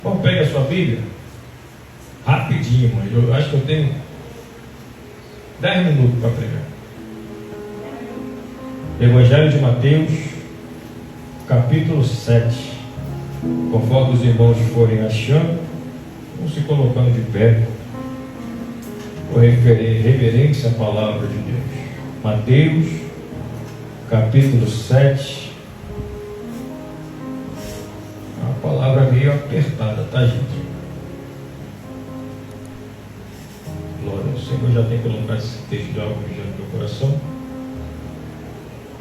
Bom, pegue a sua Bíblia, rapidinho, mas eu acho que eu tenho 10 minutos para pregar. Evangelho de Mateus, capítulo 7. Conforme os irmãos forem achando, vão se colocando de pé, por reverência à palavra de Deus. Mateus, capítulo 7. Uma palavra meio apertada, tá, gente? Glória ao Senhor, já tem colocado esse texto de algo no meu coração.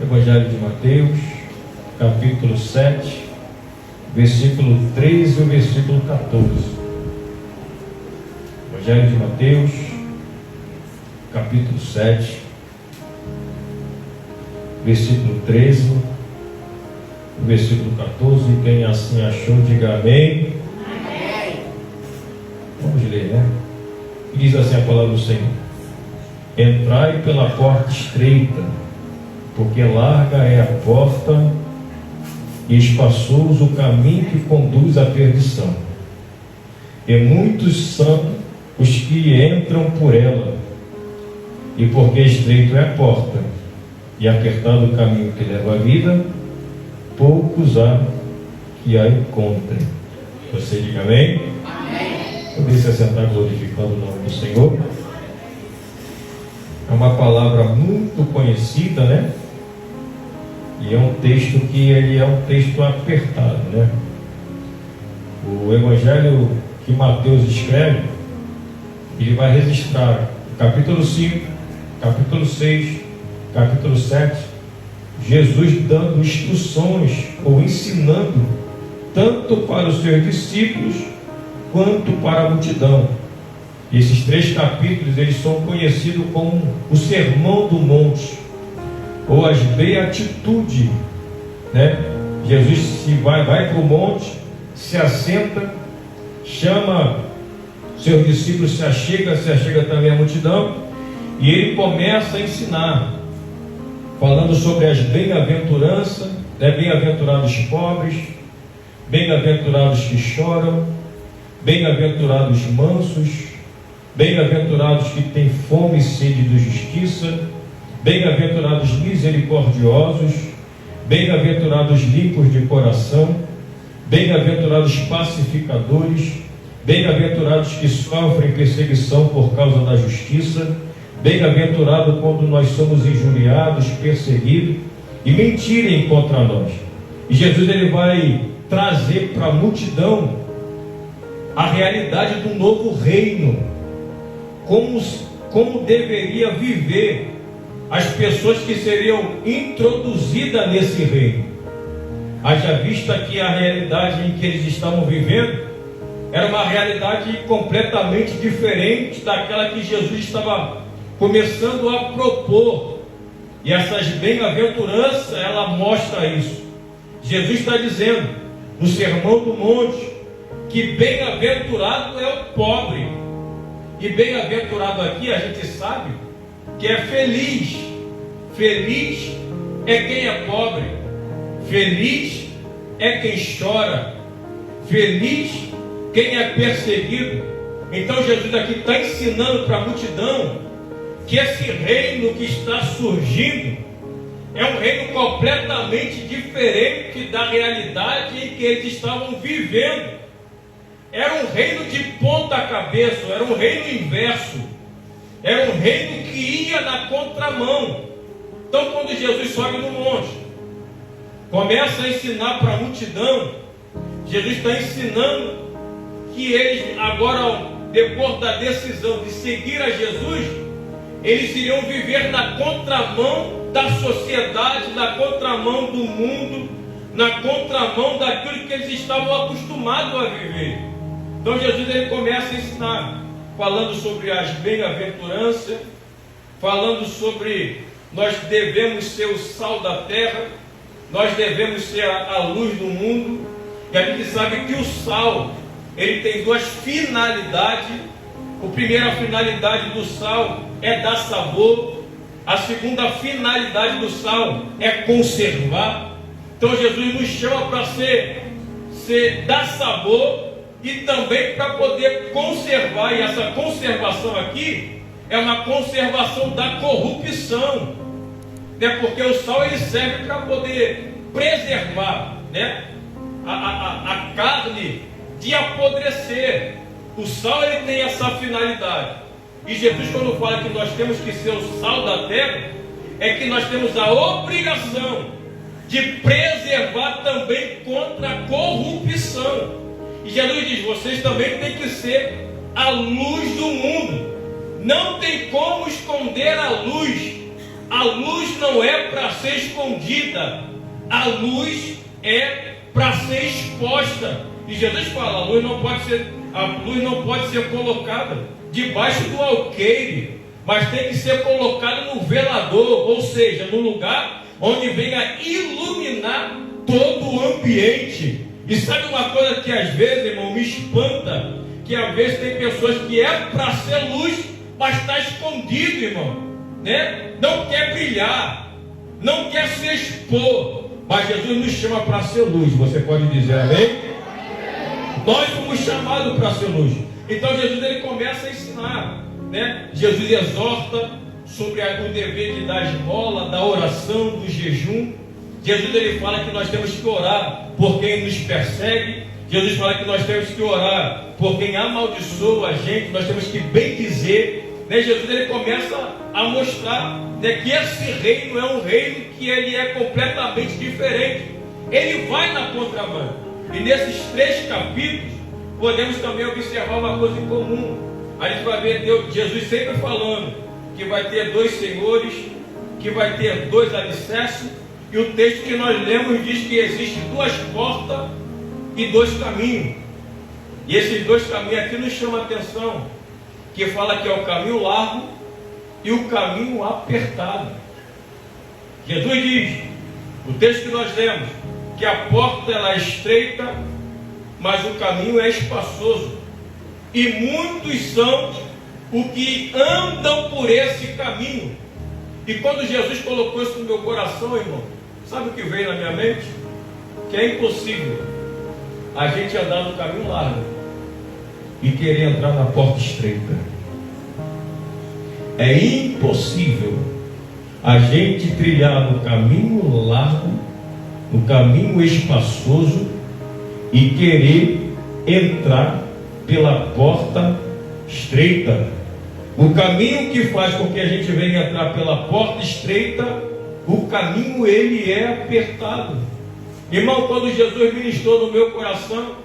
Evangelho de Mateus, capítulo 7, versículo 13 e o versículo 14. Evangelho de Mateus, capítulo 7, versículo 13, o versículo 14. Quem assim achou, diga amém. Amém. Vamos ler, né? Diz assim a palavra do Senhor: entrai pela porta estreita, porque larga é a porta e espaçoso o caminho que conduz à perdição, e muitos são os que entram por ela. E porque estreito é a porta e apertado o caminho que leva à vida, poucos há que a encontrem. Você diga amém? Amém. Poder se assentar glorificando o nome do Senhor. É uma palavra muito conhecida, né? E é um texto que ele é um texto apertado, né? O evangelho que Mateus escreve, ele vai registrar o capítulo 5, capítulo 6, capítulo 7, Jesus dando instruções ou ensinando tanto para os seus discípulos quanto para a multidão. E esses 3 capítulos eles são conhecidos como o Sermão do Monte ou as Beatitudes, né? Jesus vai para o monte, se assenta, chama seus discípulos, se achega também a multidão, e ele começa a ensinar, falando sobre as bem-aventuranças, né? Bem-aventurados pobres, bem-aventurados que choram, bem-aventurados mansos, bem-aventurados que têm fome e sede de justiça, bem-aventurados misericordiosos, bem-aventurados limpos de coração, bem-aventurados pacificadores, bem-aventurados que sofrem perseguição por causa da justiça, bem-aventurado quando nós somos injuriados, perseguidos e mentirem contra nós. E Jesus ele vai trazer para a multidão a realidade do novo reino, como deveria viver as pessoas que seriam introduzidas nesse reino. Haja vista que a realidade em que eles estavam vivendo era uma realidade completamente diferente daquela que Jesus estava começando a propor. E essas bem-aventuranças, ela mostra isso. Jesus está dizendo no Sermão do Monte que bem-aventurado é o pobre. E bem-aventurado aqui a gente sabe que é feliz. Feliz é quem é pobre. Feliz é quem chora. Feliz quem é perseguido. Então Jesus aqui está ensinando para a multidão que esse reino que está surgindo é um reino completamente diferente da realidade em que eles estavam vivendo. Era um reino de ponta cabeça, era um reino inverso, era um reino que ia na contramão. Então quando Jesus sobe no monte, começa a ensinar para a multidão, Jesus está ensinando que eles agora, depois da decisão de seguir a Jesus, eles iriam viver na contramão da sociedade, na contramão do mundo, na contramão daquilo que eles estavam acostumados a viver. Então Jesus ele começa a ensinar, falando sobre as bem-aventuranças, falando sobre nós devemos ser o sal da terra, nós devemos ser a luz do mundo. E a gente sabe que o sal ele tem 2 finalidades. A primeira finalidade do sal é dar sabor. A segunda finalidade do sal é conservar. Então Jesus nos chama para dar sabor e também para poder conservar, e essa conservação aqui é uma conservação da corrupção, né? Porque o sal ele serve para poder preservar, né? a carne de apodrecer. O sal ele tem essa finalidade. E Jesus, quando fala que nós temos que ser o sal da terra, é que nós temos a obrigação de preservar também contra a corrupção. E Jesus diz: vocês também têm que ser a luz do mundo. Não tem como esconder a luz. A luz não é para ser escondida. A luz é para ser exposta. E Jesus fala: a luz não pode ser colocada debaixo do alqueire, mas tem que ser colocada no velador, ou seja, no lugar onde venha iluminar todo o ambiente. E sabe uma coisa que às vezes, irmão, me espanta? Que às vezes tem pessoas que é para ser luz, mas está escondido, irmão, né? Não quer brilhar, não quer se expor. Mas Jesus nos chama para ser luz. Você pode dizer amém? Nós fomos chamados para ser luz. Então Jesus ele começa a ensinar, né? Jesus exorta sobre o dever de dar esmola, da oração, do jejum. Jesus ele fala que nós temos que orar por quem nos persegue. Jesus fala que nós temos que orar por quem amaldiçoa a gente. Nós temos que bem dizer, né? Jesus ele começa a mostrar, né, que esse reino é um reino que ele é completamente diferente. Ele vai na contramão. E nesses 3 capítulos podemos também observar uma coisa em comum. A gente vai ver Jesus sempre falando que vai ter 2 senhores, que vai ter 2 alicerces. E o texto que nós lemos diz que existem 2 portas e 2 caminhos. E esses 2 caminhos aqui nos chamam a atenção, que fala que é o caminho largo e o caminho apertado. Jesus diz, o texto que nós lemos, que a porta ela é estreita, mas o caminho é espaçoso. E muitos são os que andam por esse caminho. E quando Jesus colocou isso no meu coração, irmão, sabe o que veio na minha mente? Que é impossível a gente andar no caminho largo e querer entrar na porta estreita. É impossível a gente trilhar no caminho largo, no caminho espaçoso e querer entrar pela porta estreita. O caminho que faz com que a gente venha entrar pela porta estreita, o caminho ele é apertado. Irmão, quando Jesus ministrou no meu coração,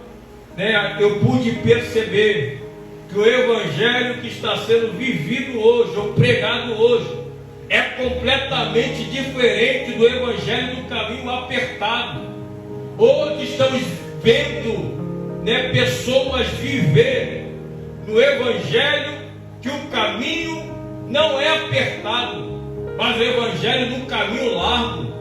né, eu pude perceber que o evangelho que está sendo vivido hoje, ou pregado hoje, é completamente diferente do evangelho do caminho apertado. Hoje estamos vendo, né, pessoas viver no evangelho que o caminho não é apertado, mas o evangelho do caminho largo.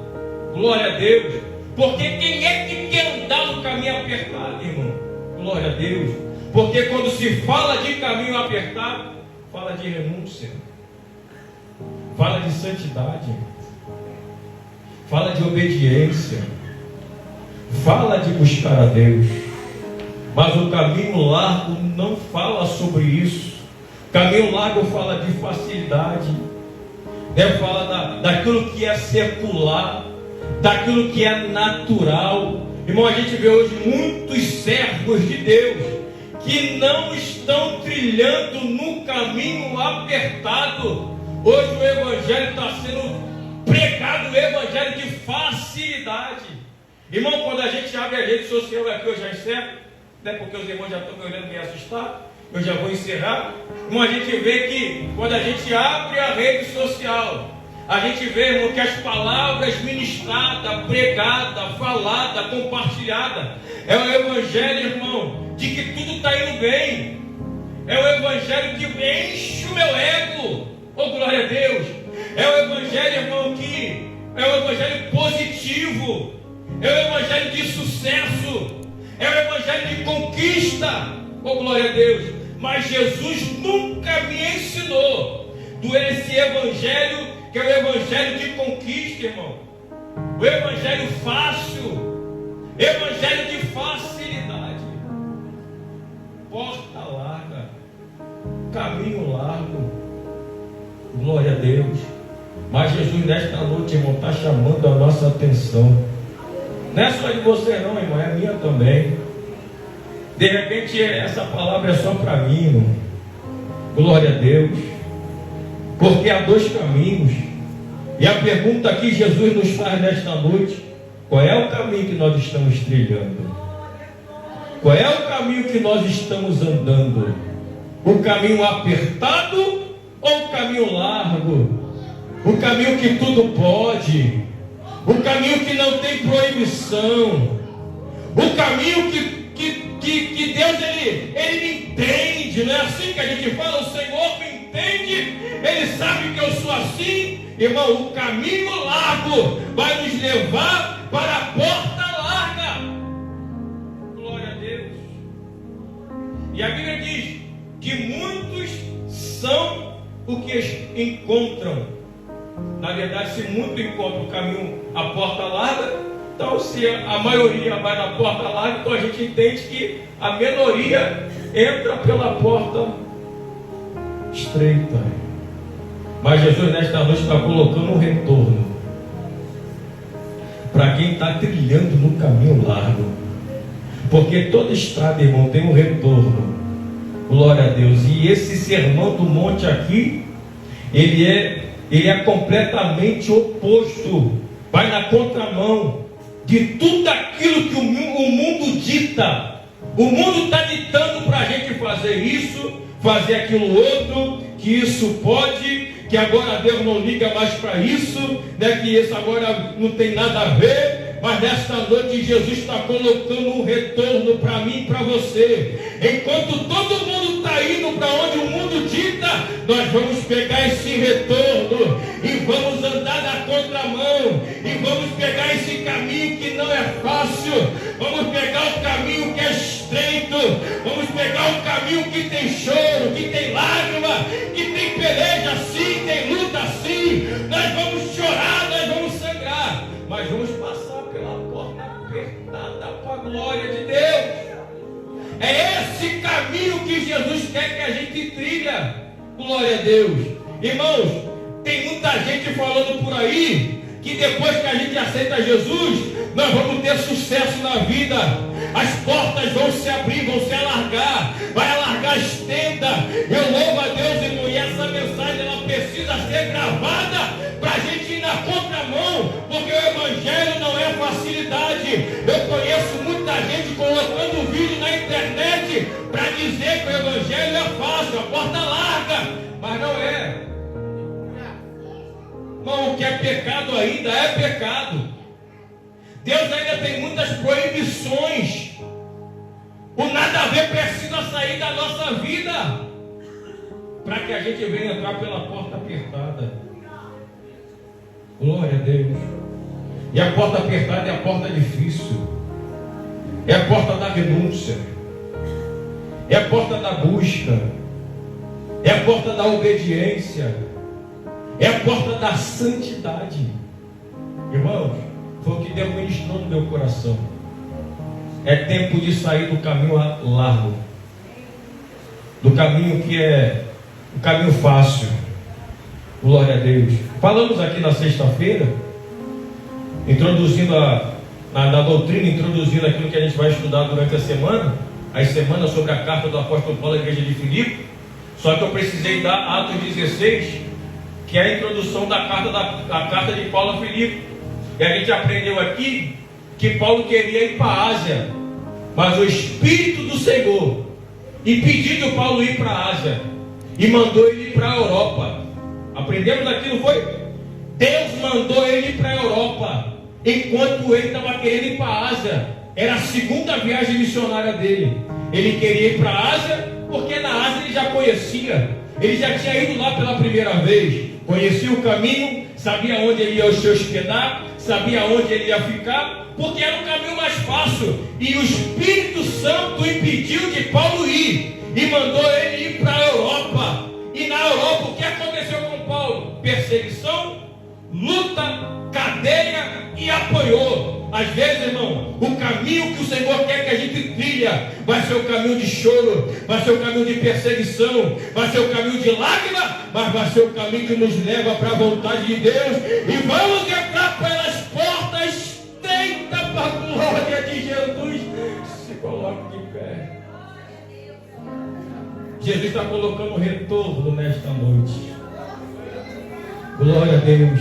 Glória a Deus. Porque quem é que quer andar no caminho apertado, irmão? Glória a Deus. Porque quando se fala de caminho apertado, fala de renúncia, fala de santidade, fala de obediência, fala de buscar a Deus. Mas o caminho largo não fala sobre isso. O caminho largo fala de facilidade, né? Fala daquilo que é secular, daquilo que é natural. Irmão, a gente vê hoje muitos servos de Deus que não estão trilhando no caminho apertado. Hoje o evangelho está sendo pregado, o evangelho de facilidade. Irmão, quando a gente abre a rede social aqui, eu já encerro, né, porque os irmãos já estão me olhando meio assustados, eu já vou encerrar. Irmão, a gente vê que quando a gente abre a rede social, a gente vê, irmão, que as palavras ministradas, pregadas, faladas, compartilhadas, é o evangelho, irmão, de que tudo está indo bem. É o evangelho que enche o meu ego. Oh, glória a Deus. É o evangelho, irmão, que é o evangelho positivo. É o evangelho de sucesso. É o evangelho de conquista. Oh, glória a Deus. Mas Jesus nunca me ensinou esse evangelho que é o evangelho de conquista, irmão. O evangelho fácil. Evangelho de facilidade. porta larga, caminho largo. Glória a Deus. Mas Jesus nesta noite, irmão, está chamando a nossa atenção. Não é só de você não, irmão, é minha também. De repente essa palavra é só para mim, irmão. Glória a Deus. Porque há dois caminhos. E a pergunta que Jesus nos faz nesta noite: qual é o caminho que nós estamos trilhando? Qual é o caminho que nós estamos andando? O caminho apertado ou o caminho largo? O caminho que tudo pode? O caminho que não tem proibição? O caminho que Deus ele me entende? Não é assim que a gente fala? O Senhor me entende, Ele sabe que eu sou assim. Irmão, o caminho largo vai nos levar para a porta larga. Glória a Deus. E a Bíblia diz que muitos são o que encontram. Na verdade, se muito encontra o caminho, a porta larga, então se a maioria vai na porta larga, então a gente entende que a minoria entra pela porta estreita. Mas Jesus nesta noite está colocando um retorno para quem está trilhando no caminho largo. Porque toda estrada, irmão, tem um retorno. Glória a Deus. E esse sermão do monte aqui, ele é completamente oposto. Vai na contramão de tudo aquilo que o mundo dita. O mundo está ditando para a gente fazer isso, fazer aquilo outro, que isso pode, que agora Deus não liga mais para isso, né? Que isso agora não tem nada a ver. Mas nesta noite Jesus está colocando um retorno para mim e para você. Enquanto todo mundo está indo para onde o mundo dita, nós vamos pegar esse retorno e vamos andar na contramão, e vamos pegar esse caminho que não é fácil, vamos pegar o caminho que é estreito, vamos pegar o caminho que tem choro, que tem lágrima, que tem peleja sim, tem luta sim. Nós vamos chorar, nós vamos sangrar, mas vamos passar pela porta apertada para a glória de Deus. É esse caminho que Jesus quer que a gente trilha. Glória a Deus. Irmãos, tem muita gente falando por aí que depois que a gente aceita Jesus, nós vamos ter sucesso na vida. As portas vão se abrir, vão se alargar, vai alargar as tendas. Eu louvo a Deus, irmão, e essa mensagem ela precisa ser gravada para a gente ir na contramão, porque o Evangelho não é facilidade. Eu conheço muita gente colocando vídeo na internet para dizer que o Evangelho é fácil, a porta larga, mas não é. Irmão, o que é pecado ainda é pecado. Deus ainda tem muitas proibições. O nada a ver precisa sair da nossa vida para que a gente venha entrar pela porta apertada. Glória a Deus. E a porta apertada é a porta difícil. É a porta da renúncia. É a porta da busca. É a porta da obediência. É a porta da santidade. Irmãos, foi o que Deus ministrou no meu coração. É tempo de sair do caminho largo, do caminho que é o caminho fácil. Glória a Deus. Falamos aqui na sexta-feira, introduzindo na doutrina, introduzindo aquilo que a gente vai estudar durante a semana, as semanas sobre a carta do apóstolo Paulo à igreja de Filipe. Só que eu precisei dar Atos 16, que é a introdução da carta de Paulo a Filipe. E a gente aprendeu aqui que Paulo queria ir para a Ásia, mas o Espírito do Senhor impediu Paulo ir para a Ásia e mandou ele ir para a Europa. Aprendemos aquilo, foi? Deus mandou ele ir para a Europa, enquanto ele estava querendo ir para a Ásia. Era a segunda viagem missionária dele. Ele queria ir para a Ásia, porque na Ásia ele já conhecia. Ele já tinha ido lá pela primeira vez, conhecia o caminho, sabia onde ele ia se hospedar, sabia onde ele ia ficar, porque era o caminho mais fácil. E o Espírito Santo impediu de Paulo ir e mandou ele ir para a Europa. E na Europa o que aconteceu com Paulo? Perseguição, luta, cadeia e apanhou. Às vezes, irmão, o caminho que o Senhor quer que a gente trilha vai ser o caminho de choro, vai ser o caminho de perseguição, vai ser o caminho de lágrima, mas vai ser o caminho que nos leva para a vontade de Deus. E vamos entrar pelas portas estreitas para a glória de Jesus. Se coloque de pé. Jesus está colocando retorno nesta noite. Glória a Deus.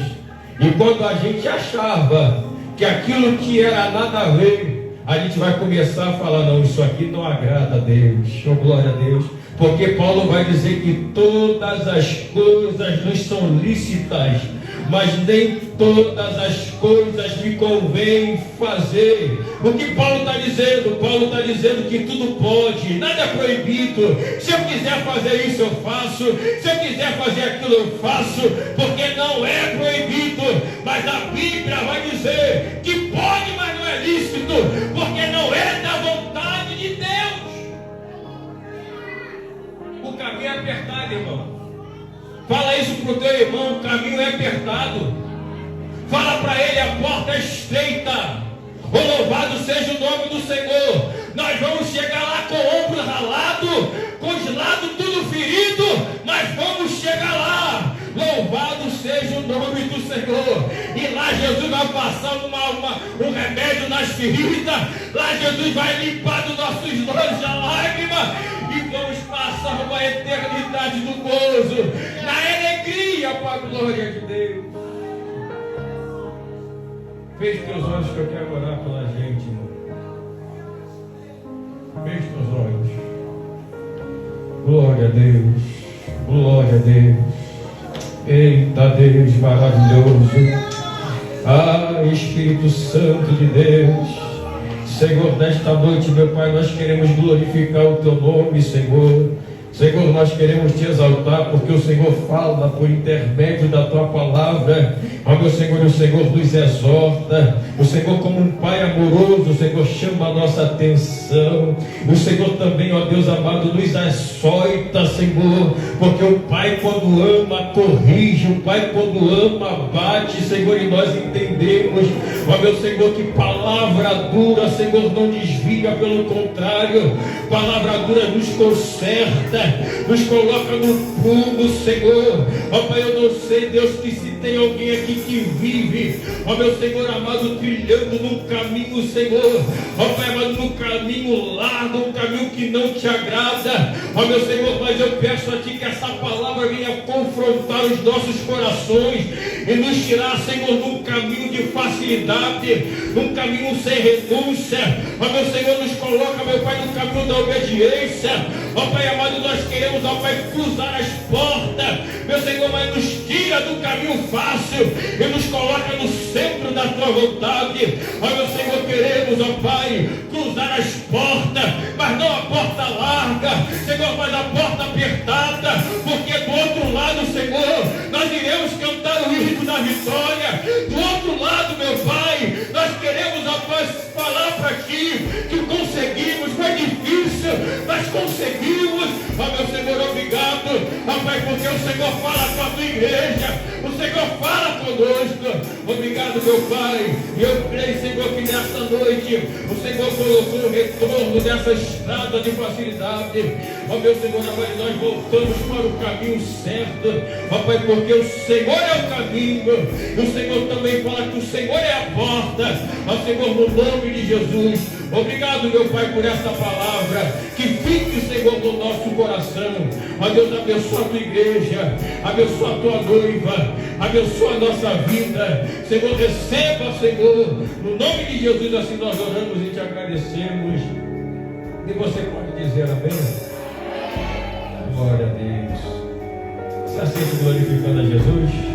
E quando a gente achava que aquilo que era nada a ver, a gente vai começar a falar, não, isso aqui não agrada a Deus. Oh, glória a Deus. Porque Paulo vai dizer que todas as coisas nos são lícitas, mas nem todas as coisas me convém fazer. O que Paulo está dizendo? Paulo está dizendo que tudo pode, nada é proibido. Se eu quiser fazer isso, eu faço. Se eu quiser fazer aquilo, eu faço. Porque não é proibido. Mas a Bíblia vai dizer que pode, mas não é lícito. Porque não é da vontade de Deus. O caminho é apertado, irmão. Fala isso para o teu irmão, o caminho é apertado. Fala para ele, a porta é estreita. O louvado seja o nome do Senhor. Nós vamos chegar lá com o ombro ralado, com os lados tudo ferido, mas vamos chegar lá. Louvado seja o nome do Senhor. E lá Jesus vai passar um remédio nas feridas. Lá Jesus vai limpar dos nossos olhos a lágrima. E vamos passar uma eternidade do gozo, na alegria, para a glória de Deus. Feche teus olhos que eu quero orar pela gente, irmão. Feche teus olhos. Glória a Deus. Glória a Deus. Eita Deus maravilhoso. Ah, Espírito Santo de Deus. Senhor, nesta noite, meu Pai, nós queremos glorificar o Teu nome, Senhor. Senhor, nós queremos Te exaltar, porque o Senhor fala por intermédio da Tua palavra. Ó meu Senhor, o Senhor nos exorta. O Senhor, como um Pai amoroso, o Senhor chama a nossa atenção. O Senhor também, ó Deus amado, nos açoita, Senhor. Porque o Pai, quando ama, corrige. O Pai, quando ama, bate, Senhor. E nós entendemos, ó meu Senhor, que palavra dura, Senhor, não desvia, pelo contrário. Palavra dura nos conserta, nos coloca no prumo, Senhor. Ó Pai, eu não sei, Deus, que se tem alguém aqui que vive, ó meu Senhor amado, trilhando num caminho, Senhor, ó Pai amado, num caminho largo, um caminho que não te agrada, ó meu Senhor, mas eu peço a Ti que essa palavra venha confrontar os nossos corações e nos tirar, Senhor, num caminho de facilidade, num caminho sem renúncia. Ó meu Senhor, nos coloca, meu Pai, no caminho da obediência. Ó Pai amado, nós queremos, ó Pai, cruzar as portas, meu Senhor, mas nos tira do caminho fácil e nos coloca no centro da Tua vontade. Ó meu Senhor, queremos, ó Pai, cruzar as portas, mas não a porta larga, Senhor, mas a porta apertada, porque do outro lado, Senhor, nós iremos cantar o hino da vitória. Do outro lado, meu Pai, nós queremos, ó Pai, falar para Ti que conseguimos, foi difícil, mas conseguimos. Ó meu Senhor, obrigado, ó Pai, porque o Senhor fala com a Tua igreja, o Senhor fala conosco. Obrigado, meu Pai. E eu creio, Senhor, que nesta noite o Senhor colocou o retorno dessa estrada de facilidade. Ó meu Senhor, agora nós voltamos para o caminho certo, ó Pai, porque o Senhor é o caminho, e o Senhor também fala que o Senhor é a porta. Ó Senhor, no nome de Jesus, obrigado, meu Pai, por esta palavra, que fique, Senhor, no nosso coração. Ó Deus, abençoa a Tua igreja, abençoa a Tua noiva, abençoa a nossa vida. Senhor, receba, Senhor, no nome de Jesus, assim nós oramos e Te agradecemos. E você pode dizer amém? Glória a Deus. Se aceita glorificando a Jesus.